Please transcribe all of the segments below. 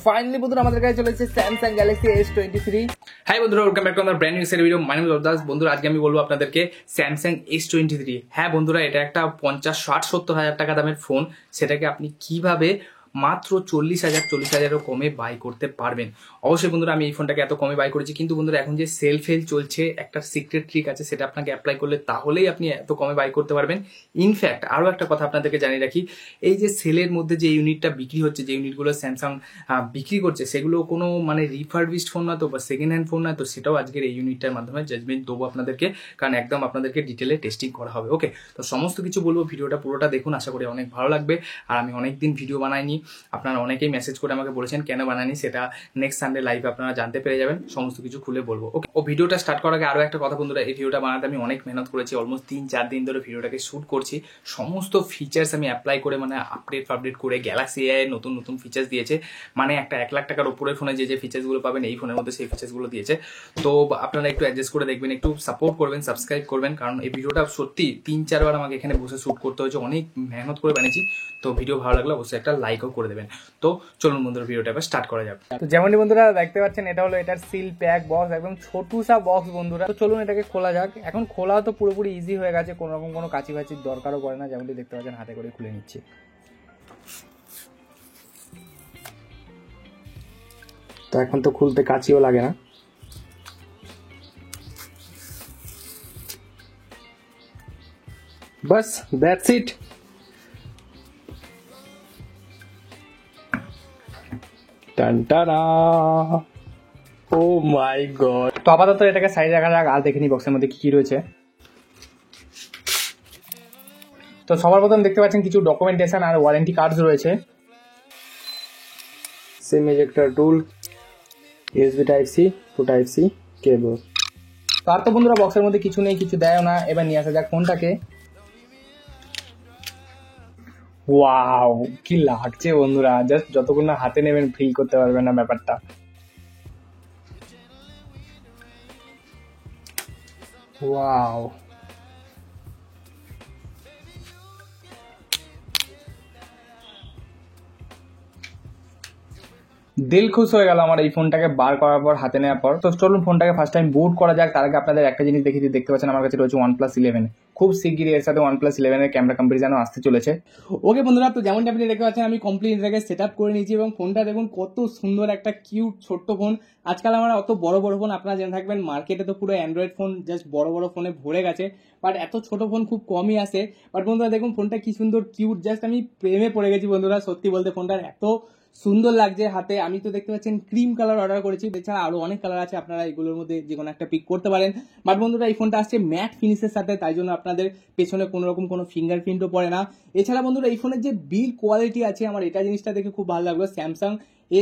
Finally বন্ধুরা আমাদের কাছে চলে এসেছে স্যামসাং গ্যালাক্সি S23। হাই বন্ধুরা, ওয়েলকাম ব্যাক টু আমার brand new video. My name is অবদাস। বন্ধুরা আজকে আমি বলবো আপনাদেরকে স্যামসাং S23। হ্যাঁ বন্ধুরা, এটা একটা 50-60-70 হাজার টাকা দামের ফোন। সেটাকে আপনি কিভাবে মাত্র 40,000 কমে বাই করতে পারবেন। অবশ্যই বন্ধুরা আমি এই ফোনটাকে এত কমে বাই করেছি, কিন্তু বন্ধুরা এখন যে সেল ফেল চলছে একটা সিক্রেট ট্রিক আছে, সেটা আপনাকে অ্যাপ্লাই করলে তাহলেই আপনি এত কমে বাই করতে পারবেন। ইনফ্যাক্ট আরও একটা কথা আপনাদেরকে জানিয়ে রাখি, এই যে সেলের মধ্যে যে ইউনিটটা বিক্রি হচ্ছে, যে ইউনিটগুলো স্যামসাং বিক্রি করছে, সেগুলো কোনো মানে রিফারবিশড ফোন না তো, বা সেকেন্ড হ্যান্ড ফোন না তো, সেটাও আজকের এই ইউনিটটার মাধ্যমে জাজমেন্ট দেবো আপনাদেরকে, কারণ একদম আপনাদেরকে ডিটেলে টেস্টিং করা হবে। ওকে, তো সমস্ত কিছু বলবো, ভিডিওটা পুরোটা দেখুন, আশা করি অনেক ভালো লাগবে। আর আমি অনেকদিন ভিডিও বানাইনি, আপনারা অনেকেই মেসেজ করে আমাকে বলেছেন কেন বানানি, সেটা নেক্সট সানডে লাইভে আপনারা জানতে পেরে যাবেন, সমস্ত কিছু খুলে বলবো। ওকে, ও ভিডিওটা স্টার্ট করার আগে আরও একটা কথা বন্ধুরা, এই ভিডিওটা বানাতে আমি অনেক মেহনত করেছি, অলমোস্ট 3-4 দিন ধরে ভিডিওটাকে শ্যুট করছি। সমস্ত ফিচার্স আমি অ্যাপ্লাই করে, মানে আপডেট করে গ্যালাক্সি এআই নতুন নতুন ফিচার্স দিয়েছে, মানে একটা 1 লাখ টাকার উপরের ফোনে যে ফিচার্সগুলো পাবেন এই ফোনের মধ্যে সেই ফিচার্সগুলো দিয়েছে। তো আপনারা একটু অ্যাডজাস্ট করে দেখবেন, একটু সাপোর্ট করবেন, সাবস্ক্রাইব করবেন, কারণ এই ভিডিওটা সত্যি 3-4 বার আমাকে এখানে বসে শ্যুট করতে হয়েছে, অনেক মেহনত করে বানিয়েছি। তো ভিডিও ভালো লাগলে অবশ্যই একটা লাইকও করে দেবেন। তো চলুন বন্ধুরা ভিডিওটা এবার স্টার্ট করা যাবে। তো যেমনটি বন্ধুরা দেখতে পাচ্ছেন, এটা হলো এটার সিল প্যাক বক্স, একদম ছোটুসা বক্স বন্ধুরা। তো চলুন এটাকে খোলা যাক। এখন খোলা তো পুরোপুরি ইজি হয়ে গেছে, কোনো রকম কোনো কাঁচি ফাচির দরকারও পড়ে না। যেমনটি দেখতে পাচ্ছেন হাতে করে খুলে নিচ্ছি। তো এখন তো খুলতে কাঁচিও লাগে না। বাস দ্যাটস ইট। টানটানা, ও মাই গড। তো আপাতত এটাকে সাইডে রাখা যাক, আর দেখে নি বক্সের মধ্যে কি কি রয়েছে। তো সবার প্রথম দেখতে পাচ্ছেন কিছু ডকুমেন্টেশন আর ওয়ারেন্টি কার্ডস রয়েছে। SIM ejector tool, USB type C to type C cable. তো আর তো বন্ধুরা বক্সের মধ্যে কিছু নেই, কিছু দেয়ও না। এবার নিয়ে আসা যাক ফোনটাকে। ওয়াও, কি লাগছে বন্ধুরা, জাস্ট যতক্ষণ না হাতে নেবেন ফিল করতে পারবেন না ব্যাপারটা। ওয়াও, দিল খুশ হয়ে গেল আমার এই ফোনটাকে বার করার পর, হাতে নেওয়ার পর। তো চলুন ফোনটাকে ফার্স্ট টাইম বুট করা যাক। তার আগে আপনাদের একটা জিনিস দেখিয়ে দিই। দেখতে পাচ্ছেন আমার কাছে রয়েছে OnePlus 11। খুব শিগগিরই এর সাথে OnePlus 11 এর ক্যামেরা কম্পারিজনও আসতে চলেছে। ওকে বন্ধুরা, তো যেমনটা আপনি দেখতে পাচ্ছেন আমি কমপ্লিট এটাকে সেট আপ করে নিয়েছি, এবং ফোনটা দেখুন কত সুন্দর একটা কিউট ছোট্ট ফোন। আজকাল আমরা অত বড় বড় ফোন, আপনারা জেনে থাকবেন মার্কেটে তো পুরো অ্যান্ড্রয়েড ফোন জাস্ট বড় বড় ফোনে ভরে গেছে, বাট এত ছোট ফোন খুব কমই আসে। বাট বন্ধুরা দেখুন ফোনটা কি সুন্দর কিউট, জাস্ট আমি প্রেমে পড়ে গেছি বন্ধুরা। সত্যি বলতে ফোনটার এত সুন্দর লাগছে হাতে। আমি তো দেখতে পাচ্ছেন ক্রিম কালার অর্ডার করেছি, এছাড়া আরো অনেক কালার আছে, আপনারা এগুলোর মধ্যে যে কোনো একটা পিক করতে পারেন। বাট বন্ধুরা এই ফোনটা আসছে ম্যাট ফিনিশের সাথে, তাই জন্য আপনাদের পেছনে কোনো রকম কোনো ফিঙ্গারপ্রিন্টও পড়ে না। এছাড়া বন্ধুরা এই ফোনের যে বিল্ড কোয়ালিটি আছে, আমার এটা জিনিসটা দেখে খুব ভালো লাগলো। স্যামসাং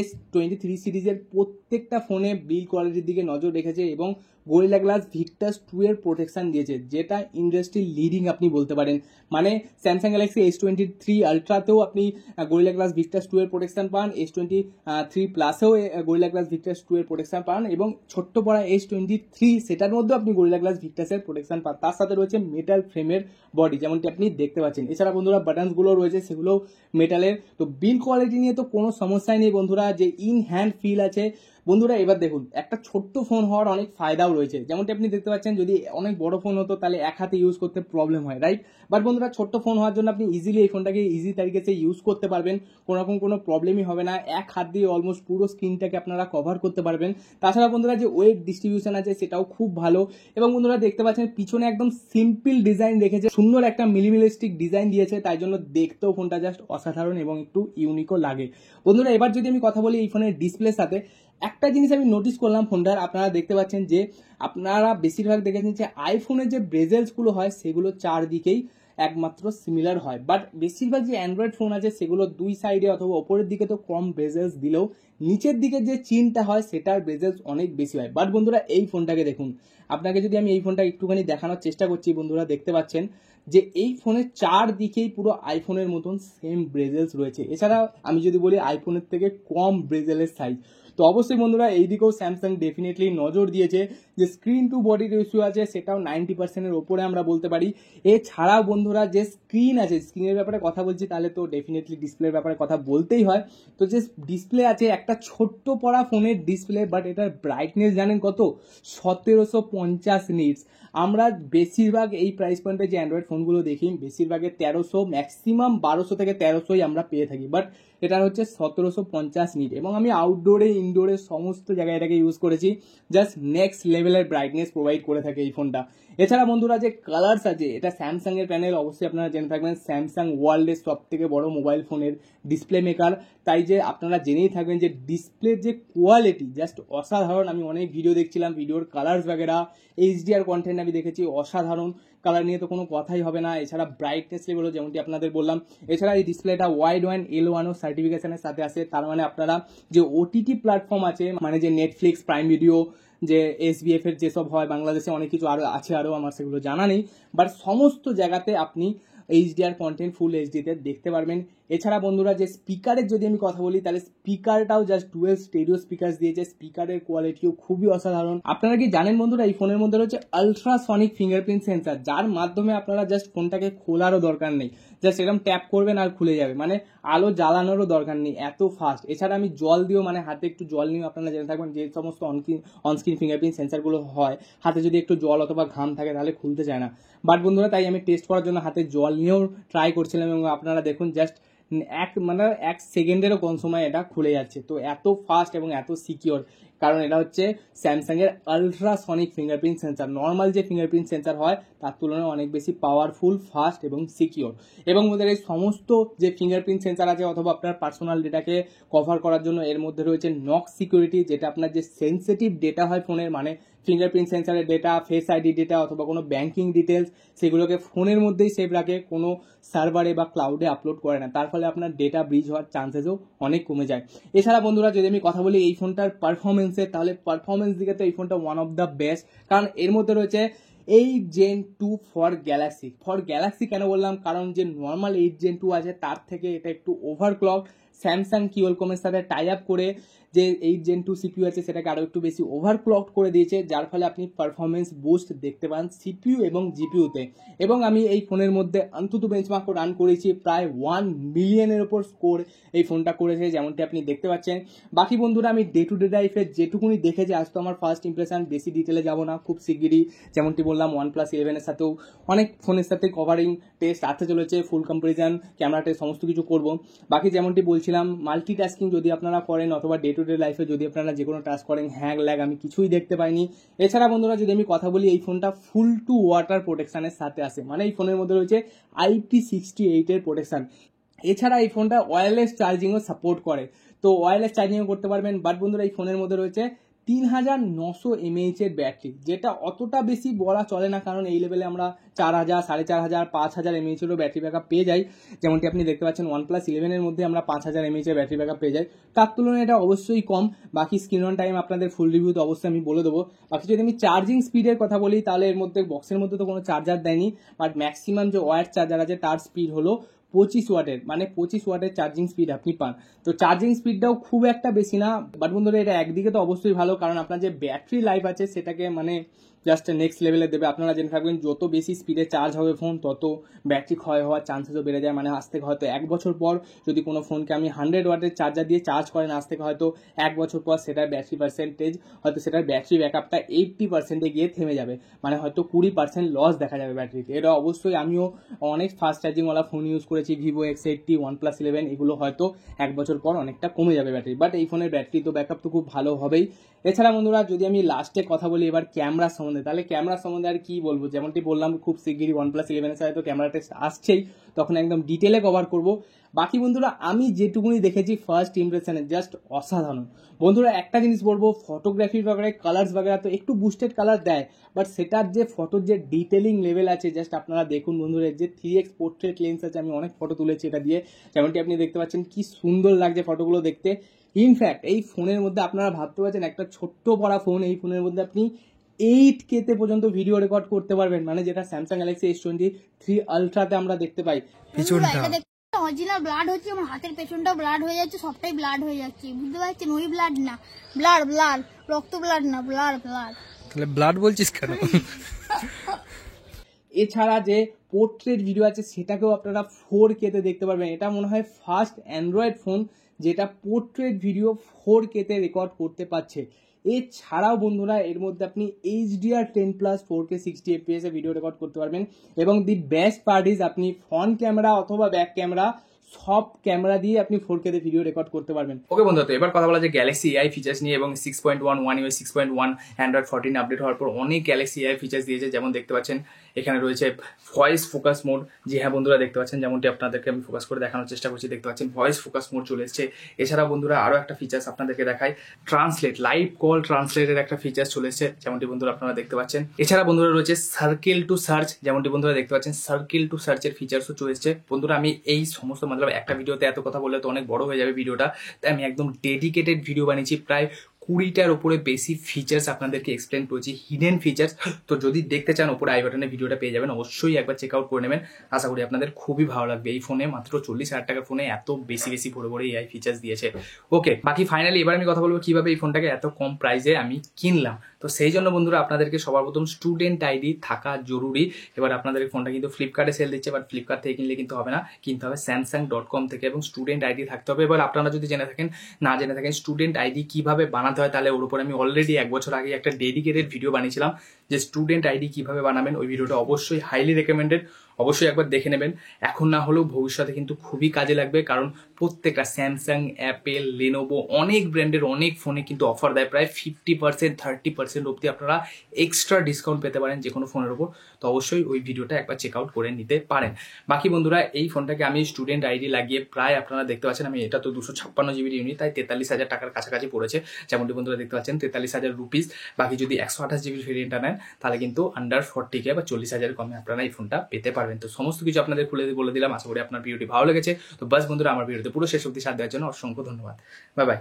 S23 সিরিজের প্রত্যেকটা ফোনে বিল্ড কোয়ালিটির দিকে নজর রেখেছে, এবং গরিলা গ্লাস ভিক্টাস 2 এর প্রোটেকশন দিয়েছে, যেটা ইন্ডাস্ট্রি লিডিং আপনি বলতে পারেন। মানে স্যামসাং গ্যালাক্সি S23 আলট্রাতেও আপনি গরিলা গ্লাস ভিক্টাস 2 এর প্রোটেকশন পান, S23 প্লাসেও গরিলা গ্লাস ভিক্টাস 2 এর প্রোটেকশন পান, এবং ছোট্ট পড়া S23 সেটার মধ্যেও আপনি গরিলা গ্লাস ভিক্টাসের প্রোটেকশন পান। তার সাথে রয়েছে মেটাল ফ্রেমের বডি, যেমনটি আপনি দেখতে পাচ্ছেন। এছাড়া বন্ধুরা বাটনসগুলো রয়েছে, সেগুলো মেটালের। তো বিল্ড কোয়ালিটি নিয়ে তো কোনো সমস্যাই নেই বন্ধুরা, যে ইন হ্যান্ড ফিল আছে বন্ধুরা। এবার দেখুন একটা ছোট্ট ফোন হওয়ার অনেক ফায়দাও রয়েছে, যেমনটি আপনি দেখতে পাচ্ছেন। যদি অনেক বড় ফোন হতো তাহলে এক হাতে ইউজ করতে প্রবলেম হয়, রাইট? বাট বন্ধুরা ছোট্ট ফোন হওয়ার জন্য আপনি ইজিলি এই ফোনটাকে ইজি তারিখে ইউজ করতে পারবেন, কোনো রকম কোনো প্রবলেমই হবে না। এক হাত দিয়ে অলমোস্ট পুরো স্ক্রিনটাকে আপনারা কভার করতে পারবেন। তাছাড়া বন্ধুরা যে ওয়েট ডিস্ট্রিবিউশন আছে সেটাও খুব ভালো, এবং বন্ধুরা দেখতে পাচ্ছেন পিছনে একদম সিম্পল ডিজাইন রেখেছে, সুন্দর একটা মিনিমালিস্টিক ডিজাইন দিয়েছে, তাই জন্য দেখতেও ফোনটা জাস্ট অসাধারণ এবং একটু ইউনিকও লাগে বন্ধুরা। এবার যদি আমি কথা বলি এই ফোনের ডিসপ্লের সাথে, একটা জিনিস আমি নোটিস করলাম ফোনটার, আপনারা দেখতে পাচ্ছেন যে আপনারা বেশিরভাগ দেখেছেন যে আইফোনের যে ব্রেজেলসগুলো হয় সেগুলো চারদিকেই একমাত্র সিমিলার হয়, বাট বেশিরভাগ যে অ্যান্ড্রয়েড ফোন আছে সেগুলো দুই সাইডে অথবা ওপরের দিকে তো কম ব্রেজেলস দিলেও নিচের দিকে যে চিনটা হয় সেটার ব্রেজেলস অনেক বেশি হয়। বাট বন্ধুরা এই ফোনটাকে দেখুন, আপনাকে যদি আমি এই ফোনটা একটুখানি দেখানোর চেষ্টা করছি বন্ধুরা, দেখতে পাচ্ছেন যে এই ফোনের চারদিকেই পুরো আইফোনের মতন সেম ব্রেজেলস রয়েছে। এছাড়া আমি যদি বলি আইফোনের থেকে কম ব্রেজেলের সাইজ। তো অবশ্যই বন্ধুরা এই দিকেও স্যামসাং ডেফিনেটলি নজর দিয়েছে, যে স্ক্রিন টু বডি রেশিও আছে সেটাও 90%-এর ওপরে আমরা বলতে পারি। এছাড়াও বন্ধুরা যে স্ক্রিন আছে, স্ক্রিনের ব্যাপারে কথা বলছি তাহলে তো ডেফিনেটলি ডিসপ্লের ব্যাপারে কথা বলতেই হয়। তো যে ডিসপ্লে আছে একটা ছোট্ট পড়া ফোনের ডিসপ্লে, বাট এটার ব্রাইটনেস জানেন কত? 1750 নিটস। আমরা বেশিরভাগ এই প্রাইস পয়েন্টে যে অ্যান্ড্রয়েড ফোনগুলো দেখি বেশিরভাগে 1300, ম্যাক্সিমাম 1200 থেকে 1300-ই আমরা পেয়ে থাকি, বাট এটার হচ্ছে 1750 নিট। এবং আমি আউটডোরে ইনডোরে সমস্ত জায়গায় এটাকে ইউজ করেছি, জাস্ট নেক্সট লেভেলের ব্রাইটনেস প্রোভাইড করে থাকে এই ফোনটা। এছাড়া বন্ধুরা যে কালার্স আছে, এটা স্যামসাং এর প্যানেল, অবশ্যই আপনারা জেনে থাকবেন স্যামসাং ওয়ার্ল্ডের সব থেকে বড় মোবাইল ফোনের ডিসপ্লে মেকার, তাই যে আপনারা জেনেই থাকবেন যে ডিসপ্লের যে কোয়ালিটি জাস্ট অসাধারণ। আমি অনেক ভিডিও দেখছিলাম, ভিডিওর কালার্স বাগেরা এইচডিআর কন্টেন্ট আমি দেখেছি, অসাধারণ। কালার নিয়ে তো কোনো কথাই হবে না। এছাড়া ব্রাইটনেস লেভেলও যেমনটি আপনাদের বললাম। এছাড়া এই ডিসপ্লেটা ওয়াইড ওয়ান L1 সার্টিফিকেশনের সাথে আসে, তার মানে আপনারা যে ওটিটি প্ল্যাটফর্ম আছে, মানে যে নেটফ্লিক্স, প্রাইম ভিডিও, যে SBF এর যেসব হয়, বাংলাদেশে অনেক কিছু আরও আছে, আরও আমার সেগুলো জানা নেই, বাট সমস্ত জায়গাতে আপনি এইচডিআর কন্টেন্ট ফুল এইচডিতে দেখতে পারবেন। এছাড়া বন্ধুরা যে স্পিকারের যদি আমি কথা বলি, তাহলে স্পিকারটাও জাস্ট ডুয়েল স্টেরিও স্পিকার দিয়েছে, স্পিকারের কোয়ালিটিও খুবই অসাধারণ। আপনারা কি জানেন বন্ধুরা, এই ফোনের মধ্যে রয়েছে আলট্রাসনিক ফিঙ্গারপ্রিন্ট সেন্সার, যার মাধ্যমে আপনারা জাস্ট ফোনটাকে খোলারও দরকার নেই, জাস্ট এরকম ট্যাপ করবেন আর খুলে যাবে, মানে আলো জ্বালানোরও দরকার নেই, এত ফাস্ট। এছাড়া আমি জল দিয়েও, মানে হাতে একটু জল নিয়েও, আপনারা জেনে থাকবেন যে সমস্ত অনস্ক্রিন ফিঙ্গারপ্রিন্ট সেন্সারগুলো হয়, হাতে যদি একটু জল অথবা ঘাম থাকে তাহলে খুলতে চায় না। বাট বন্ধুরা তাই আমি টেস্ট করার জন্য হাতে জল নিয়েও ট্রাই করছিলাম, এবং আপনারা দেখুন জাস্ট এক সেকেন্ডেরও কম সময় এটা খুলে যাচ্ছে। তো এত ফাস্ট এবং এত সিকিওর, কারণ এটা হচ্ছে স্যামসাং এর আলট্রাসনিক ফিঙ্গারপ্রিন্ট সেন্সার। নর্মাল যে ফিঙ্গারপ্রিন্ট সেন্সার হয় তার তুলনায় অনেক বেশি পাওয়ারফুল, ফাস্ট এবং সিকিওর। এবং ওদের এই সমস্ত যে ফিঙ্গারপ্রিন্ট সেন্সার আছে অথবা আপনার পার্সোনাল ডেটাকে কভার করার জন্য এর মধ্যে রয়েছে নক সিকিউরিটি, যেটা আপনার যে সেন্সিটিভ ডেটা হয় ফোনের, মানে ফিঙ্গারপ্রিন্ট সেন্সারের ডেটা, ফেস আইডি ডেটা অথবা কোনো ব্যাংকিং ডিটেলস, সেগুলোকে ফোনের মধ্যেই সেভ রাখে, কোনো সার্ভারে বা ক্লাউডে আপলোড করে না। তার ফলে আপনার ডেটা ব্রিজ হওয়ার চান্সেসও অনেক কমে যায়। এছাড়া বন্ধুরা যদি আমি কথা বলি এই ফোনটার পারফরমেন্সের, তাহলে পারফরমেন্স দিকে তো এই ফোনটা ওয়ান অফ দ্য বেস্ট, কারণ এর মধ্যে রয়েছে 8 Gen 2 ফর গ্যালাক্সি। কেন বললাম? কারণ যে নর্মাল 8 Gen 2 আছে তার থেকে এটা একটু ওভারক্লক। স্যামসাং কিওলকমের সাথে টাই আপ করে যে 8 Gen 2 সিপিইউ আছে সেটাকে আরও একটু বেশি ওভারক্লক করে দিয়েছে, যার ফলে আপনি পারফরমেন্স বুস্ট দেখতে পান সিপিইউ এবং জিপিইউতে। এবং আমি এই ফোনের মধ্যে অন্তত বেঞ্চমার্ক রান করেছি, প্রায় 1 মিলিয়নের ওপর স্কোর এই ফোনটা করেছে, যেমনটি আপনি দেখতে পাচ্ছেন। বাকি বন্ধুরা আমি ডে টু ডে লাইফে যেটুকুনি দেখেছি, আজ তো আমার ফার্স্ট ইমপ্রেশন, বেশি ডিটেলে যাব না, খুব শিগগিরই যেমনটি বললাম OnePlus 11 এর সাথেও অনেক ফোনের সাথে কভারিং টেস্ট আসতে চলেছে, ফুল কম্পারিজন, ক্যামেরা টেস্ট সমস্ত কিছু করব। বাকি যেমনটি বলছিলাম, মাল্টিটাস্কিং যদি আপনারা করেন অথবা ডে টু ডে লাইফে যদি আপনারা যে কোনো টাস্ক করেন, হ্যাং ল্যাগ আমি কিছুই দেখতে পাইনি। এছাড়া বন্ধুরা যদি আমি কথা বলি, এই ফোনটা ফুল টু ওয়াটার প্রোটেকশনের সাথে আসে, মানে এই ফোনের মধ্যে রয়েছে IP68 এর প্রোটেকশন। এছাড়া এই ফোনটা ওয়্যারলেস চার্জিংও সাপোর্ট করে, তো ওয়্যারলেস চার্জিংও করতে পারবেন। বাট বন্ধুরা এই ফোনের মধ্যে রয়েছে 3900 mAh এর ব্যাটারি, যেটা অতটা বেশি বলা চলে না, কারণ এই লেভেলে আমরা 4000, 4500, 5000 mAh এরও ব্যাটারি ব্যাকআপ পেয়ে যাই। যেমনটি আপনি দেখতে পাচ্ছেন OnePlus 11 এর মধ্যে আমরা 5000 mAh এর ব্যাটারি ব্যাকআপ পেয়ে যাই, তার তুলনায় এটা অবশ্যই কম। বাকি স্ক্রিন অন টাইম আপনাদের ফুল রিভিউ তো অবশ্যই আমি বলে দেবো। বাকি যদি আমি চার্জিং স্পিডের কথা বলি, তাহলে এর মধ্যে বক্সের মধ্যে তো কোনো চার্জার দেয়নি, বাট ম্যাক্সিমাম যে ওয়্যার চার্জার আছে তার স্পিড হলো 25 ওয়াটের, মানে 25 ওয়াটের চার্জিং স্পিড আপনি পান। তো চার্জিং স্পিডটাও খুব একটা বেশি না, বাট বন্ধুরা এটা একদিকে তো অবশ্যই ভালো, কারণ আপনার যে ব্যাটারি লাইফ আছে সেটাকে মানে জাস্ট নেক্সট লেভেলে দেবে। আপনারা জেনে থাকবেন যত বেশি স্পিডে চার্জ হবে ফোন, তত ব্যাটারি ক্ষয় হওয়ার চান্সেসও বেড়ে যায়। মানে আজ থেকে হয়তো 1 বছর পর যদি কোনো ফোনকে আমি 100 ওয়াটের চার্জার দিয়ে চার্জ করেন, আজ থেকে হয়তো 1 বছর পর সেটার ব্যাটারি পার্সেন্টেজ, হয়তো সেটার ব্যাটারি ব্যাকআপটা 80%-এ গিয়ে থেমে যাবে, মানে হয়তো 20% লস দেখা যাবে ব্যাটারিতে। এটা অবশ্যই আমিও অনেক ফাস্ট চার্জিংওয়ালা ফোন ইউজ করেছি, Vivo X80, OnePlus 11, এগুলো হয়তো 1 বছর পর অনেকটা কমে যাবে ব্যাটারি, বাট এই ফোনের ব্যাটারি তো ব্যাকআপ তো খুব ভালো হবেই। এছাড়া বন্ধুরা যদি আমি লাস্টে কথা বলি এবার ক্যামেরা সম্বন্ধে, তাহলে ক্যামেরা সম্বন্ধে আর কি বলবো, যেমনটি বললাম খুব শিগগিরই OnePlus 11 এর সাথে তো ক্যামেরা টেস্ট আসছেই, তখন একদম ডিটেলে কভার করব। বাকি বন্ধুরা আমি যেটুকুনি দেখেছি ফার্স্ট ইমপ্রেশনে জাস্ট অসাধারণ। বন্ধুরা একটা জিনিস বলবো, ফটোগ্রাফির ব্যাপারে কালার্স বাগেরা তো একটু বুস্টেড কালার দেয়, বাট সেটার যে ফটোর যে ডিটেলিং লেভেল আছে জাস্ট আপনারা দেখুন বন্ধুরা, যে 3x পোর্ট্রেট লেন্স আছে, আমি অনেক ফটো তুলেছি এটা দিয়ে, যেমনটি আপনি দেখতে পাচ্ছেন কি সুন্দর লাগছে ফটোগুলো দেখতে। ইনফ্যাক্ট এই ফোনের মধ্যে আপনারা ভাবতে পারছেন একটা ছোট্ট পড়া ফোন, এই ফোনের মধ্যে আপনি 8K পর্যন্ত ভিডিও রেকর্ড করতে পারবেন, মানে যেটা স্যামসাং গ্যালাক্সি S23 আলট্রাতে আমরা দেখতে পাই। পিছনটা অরিজিনাল ব্লাড হচ্ছে, আমার হাতের পেছনটা ব্লাড হয়ে যাচ্ছে, সবটাই ব্লাড হয়ে যাচ্ছে, বুঝতে পারছেন? ওই ব্লাড না, ব্লাড ব্লাড, রক্ত ব্লাড না, ব্লাড ব্লাড। তাহলে ব্লাড বলছিস কেন? এছাড়া যে পোর্ট্রেট ভিডিও আছে সেটাকেও আপনারা 4K তে দেখতে পারবেন। এটা মনে হয় ফার্স্ট অ্যান্ড্রয়েড ফোন যেটা পোর্ট্রেট ভিডিও 4K তে রেকর্ড করতে পারছে। এছাড়াও বন্ধুরা এর মধ্যে আপনি HDR10+ 4K 60 FPS এ ভিডিও রেকর্ড করতে পারবেন। এবং দি বেস্ট পার্ট ইজ আপনি ফ্রন্ট ক্যামেরা অথবা ব্যাক ক্যামেরা সব ক্যামেরা দিয়ে আপনি 4K তে ভিডিও রেকর্ড করতে পারবেন। ওকে বন্ধুরা, তো এবার কথা বলা যায় গ্যালাক্সি এআই ফিচার্স নিয়ে এবং 6.1 One UI 6.1 অ্যান্ড্রয়েড 14 আপডেট হওয়ার পর অনেক গ্যালাক্সি এআই ফিচার্স দিয়েছে। যেমন দেখতে পাচ্ছেন এখানে রয়েছে ভয়েস ফোকাস মোড। জি হ্যাঁ বন্ধুরা, দেখতে পাচ্ছেন যেমনটি আপনাদেরকে আমি ফোকাস করে দেখানোর চেষ্টা করছি, দেখতে পাচ্ছেন ভয়েস ফোকাস মোড চলে এসেছে। এছাড়া বন্ধুরা আরও একটা ফিচার্স আপনাদেরকে দেখাই, ট্রান্সলেট, লাইভ কল ট্রান্সলেটের একটা ফিচার্স চলে এসেছে, যেমনটি বন্ধুরা আপনারা দেখতে পাচ্ছেন। এছাড়া বন্ধুরা রয়েছে সার্কেল টু সার্চ, যেমনটি বন্ধুরা দেখতে পাচ্ছেন সার্কেল টু সার্চের ফিচার্সও চলে এসেছে। বন্ধুরা আমি এই সমস্ত মতলব একটা ভিডিওতে এত কথা বললে তো অনেক বড় হয়ে যাবে ভিডিওটা, তাই আমি একদম ডেডিকেটেড ভিডিও বানিয়েছি, প্রায় 20টার উপরে বেশি ফিচার্স আপনাদেরকে এক্সপ্লেন করেছি, হিডেন ফিচার্স। তো যদি দেখতে চান উপরে আই বাটনে ভিডিওটা পেয়ে যাবেন, অবশ্যই একবার চেক আউট করে নেবেন। আশা করি আপনাদের খুবই ভালো লাগবে। এই ফোনে মাত্র 40,000 টাকার ফোনে এত বেশি বেশি ভরে ভরে এআই ফিচার্স দিয়েছে। ওকে, বাকি ফাইনালি এবার আমি কথা বলবো কিভাবে এই ফোনটাকে এত কম প্রাইসে আমি কিনলাম। তো সেই জন্য বন্ধুরা আপনাদেরকে সবার প্রথম স্টুডেন্ট আইডি থাকা জরুরি। এবার আপনাদের এই ফোনটা কিন্তু ফ্লিপকার্টে সেল দিচ্ছে, বাট ফ্লিপকার্ট থেকে কিনলে কিন্তু হবে না, কিনতে হবে Samsung.com থেকে, এবং স্টুডেন্ট আইডি থাকতে হবে। এবার আপনারা যদি জেনে থাকেন, না জেনে থাকেন স্টুডেন্ট আইডি কিভাবে বানাতে হয়, তাহলে ওর উপর আমি অলরেডি 1 বছর আগে একটা ডেডিকেটেড ভিডিও বানিয়েছিলাম যে স্টুডেন্ট আইডি কিভাবে বানাবেন। ওই ভিডিওটা অবশ্যই হাইলি রেকমেন্ডেড, অবশ্যই একবার দেখে নেবেন। এখন না হলেও ভবিষ্যতে কিন্তু খুবই কাজে লাগবে, কারণ প্রত্যেকটা স্যামসাং, অ্যাপেল, লেনোভো অনেক ব্র্যান্ডের অনেক ফোনে কিন্তু অফার দেয়, প্রায় 50% 30% অবধি আপনারা এক্সট্রা ডিসকাউন্ট পেতে পারেন যে কোনো ফোনের উপর। তো অবশ্যই ওই ভিডিওটা একবার চেক আউট করে নিতে পারেন। বাকি বন্ধুরা এই ফোনটাকে আমি স্টুডেন্ট আইডি লাগিয়ে প্রায় আপনারা দেখতে পাচ্ছেন, আমি এটা তো 256 GB ইউনিট, তাই 43,000 টাকার কাছাকাছি পড়েছে, যেমনটি বন্ধুরা দেখতে পাচ্ছেন 43,000 রুপিস। বাকি যদি 128 GB ভেরিয়েন্টটা নেন তাহলে কিন্তু আন্ডার 40K বা 40,000 কমে আপনারা এই ফোনটা পেতে পারবেন। তো সমস্ত কিছু আপনাদের খুলে বলে দিলাম। আশা করি আপনার ভিডিওটি ভালো লেগেছে। তো বাস বন্ধুরা, আমার ভিডিওতে পুরো শেষ অবধি সাথ দেওয়ার জন্য অসংখ্য ধন্যবাদ। Bye bye.